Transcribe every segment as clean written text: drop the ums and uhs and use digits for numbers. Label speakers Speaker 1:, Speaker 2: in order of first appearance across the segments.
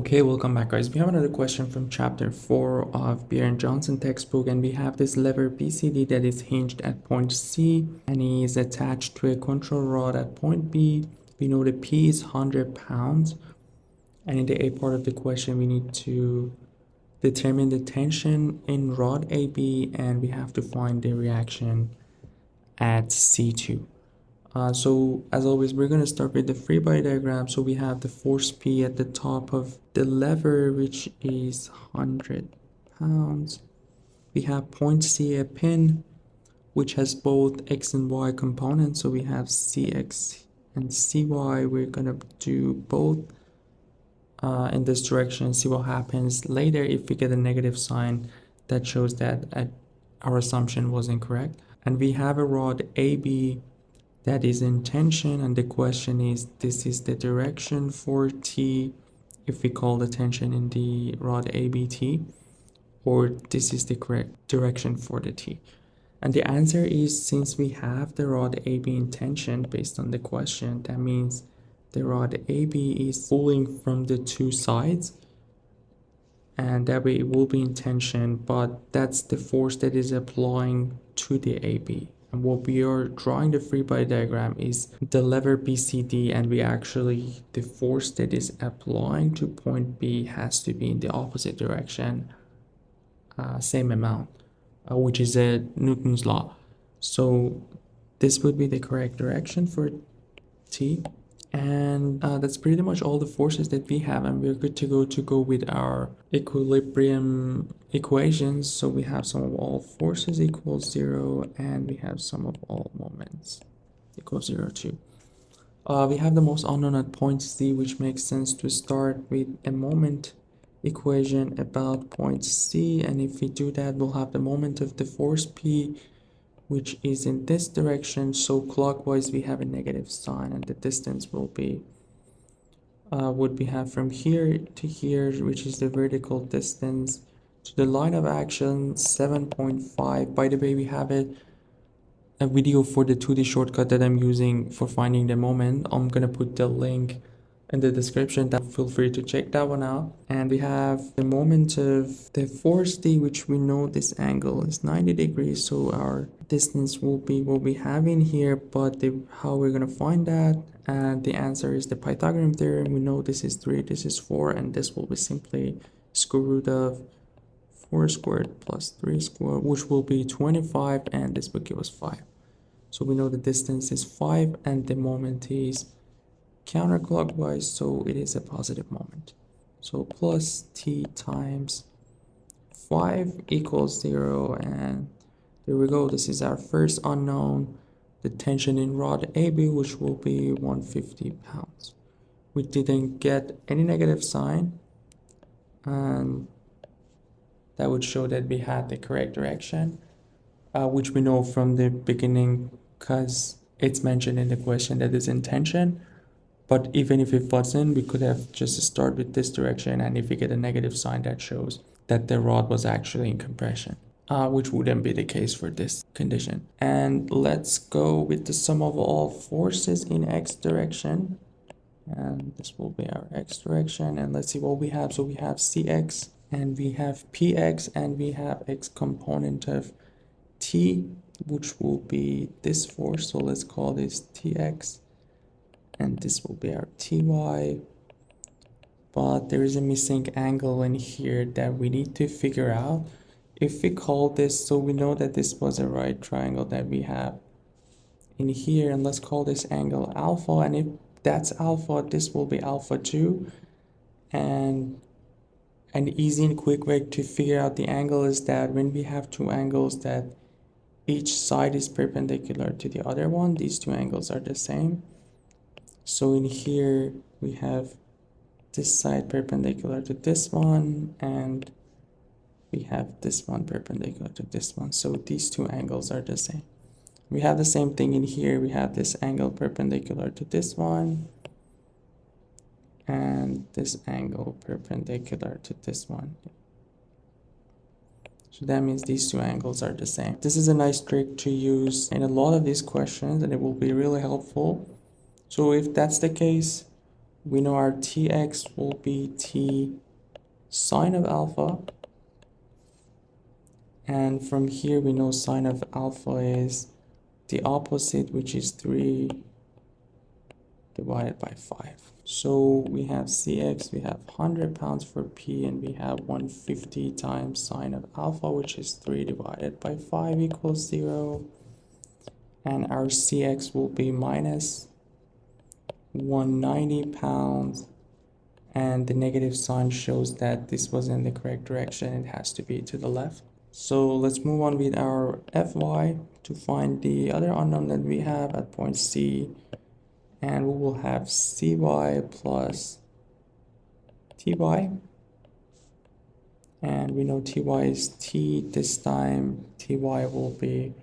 Speaker 1: Okay, welcome back, guys. We have another question from chapter 4 of Johnston textbook, and we have this lever BCD that is hinged at point C and is attached to a control rod at point B. We know the P is 100 pounds, and in the A part of the question, we need to determine the tension in rod AB, and we have to find the reaction at C2. So as always, we're going to start with the free body diagram. So we have the force P at the top of the lever, which is 100 pounds. We have point C, a pin, which has both X and Y components. So we have CX and CY. We're going to do both in this direction, see what happens later. If we get a negative sign, that shows that our assumption was incorrect. And we have a rod AB that is in tension, and the question is, this is the direction for T if we call the tension in the rod ABT, or this is the correct direction for the T. And the answer is, since we have the rod AB in tension based on the question, that means the rod AB is pulling from the two sides, and that way it will be in tension, but that's the force that is applying to the AB. And what we are drawing the free body diagram is the lever BCD, and the force that is applying to point B has to be in the opposite direction, same amount, which is a Newton's law. So this would be the correct direction for T. And that's pretty much all the forces that we have, and we're good to go with our equilibrium equations. So we have sum of all forces equals 0, and we have sum of all moments equals 0 too. We have the most unknown at point C, which makes sense to start with a moment equation about point C, and if we do that, we'll have the moment of the force P, which is in this direction. So clockwise we have a negative sign, and the distance will be would we have from here to here, which is the vertical distance to the line of action, 7.5. By the way, we have a video for the 2D shortcut that I'm using for finding the moment. I'm gonna put the link in the description. Feel free to check that one out. And we have the moment of the force D, which we know this angle is 90 degrees, so our distance will be what we have in here, but how we're going to find that, and the answer is the Pythagorean theorem. We know this is 3, this is 4, and this will be simply square root of 4 squared plus 3 squared, which will be 25, and this will give us 5. So we know the distance is 5 and the moment is counterclockwise, so it is a positive moment. So plus T times 5 equals 0, and there we go. This is our first unknown, the tension in rod AB, which will be 150 pounds. We didn't get any negative sign, and that would show that we had the correct direction, which we know from the beginning because it's mentioned in the question that is in tension. But even if it wasn't, we could have just started with this direction, and if we get a negative sign, that shows that the rod was actually in compression, which wouldn't be the case for this condition. And let's go with the sum of all forces in X direction, and this will be our X direction. And let's see what we have. So we have CX, and we have PX, and we have X component of T, which will be this force. So let's call this TX. And this will be our TY, but there is a missing angle in here that we need to figure out. If we call this, so we know that this was a right triangle that we have in here, and let's call this angle alpha, and if that's alpha, this will be alpha 2. And an easy and quick way to figure out the angle is that when we have two angles that each side is perpendicular to the other one, these two angles are the same. So in here we have this side perpendicular to this one, and we have this one perpendicular to this one. So these two angles are the same. We have the same thing in here. We have this angle perpendicular to this one, and this angle perpendicular to this one. So that means these two angles are the same. This is a nice trick to use in a lot of these questions, and it will be really helpful. So if that's the case, we know our Tx will be T sine of alpha. And from here, we know sine of alpha is the opposite, which is 3 divided by 5. So we have Cx, we have 100 pounds for P, and we have 150 times sine of alpha, which is 3 divided by 5 equals 0. And our Cx will be minus 190 pounds. And the negative sign shows that this was in the correct direction. It has to be to the left. So let's move on with our Fy to find the other unknown that we have at point C. And we will have Cy plus Ty. And we know Ty is T. This time Ty will be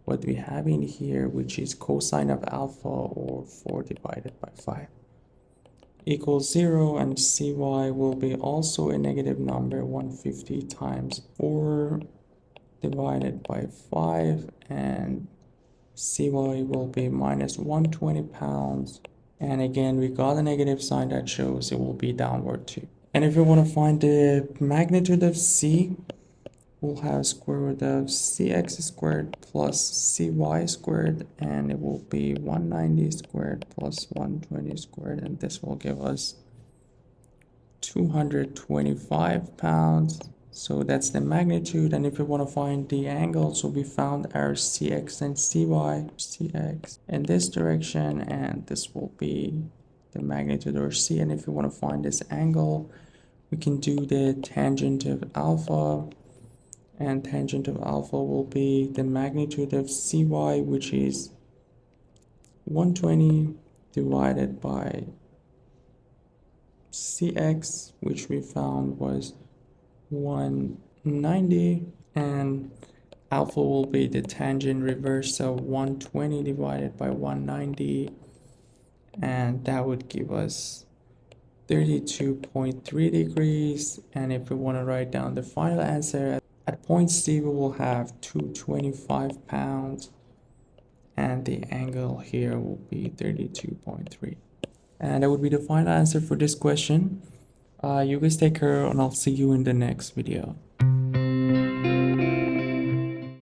Speaker 1: what we have in here, which is cosine of alpha, or 4 divided by 5. Equals 0, and Cy will be also a negative number, 150 times 4 divided by 5, and Cy will be minus 120 pounds. And again, we got a negative sign that shows it will be downward too. And if you want to find the magnitude of C, we'll have square root of Cx squared plus Cy squared, and it will be 190 squared plus 120 squared, and this will give us 225 pounds. So that's the magnitude. And if you want to find the angle, so we found our Cx and Cy, Cx in this direction, and this will be the magnitude, or C. And if you want to find this angle, we can do the tangent of alpha, and tangent of alpha will be the magnitude of Cy, which is 120 divided by Cx, which we found was 190, and alpha will be the tangent reverse of 120 divided by 190, and that would give us 32.3 degrees. And if we want to write down the final answer, at point C we will have 225 pounds, and the angle here will be 32.3. And that would be the final answer for this question. You guys take care, and I'll see you in the next video.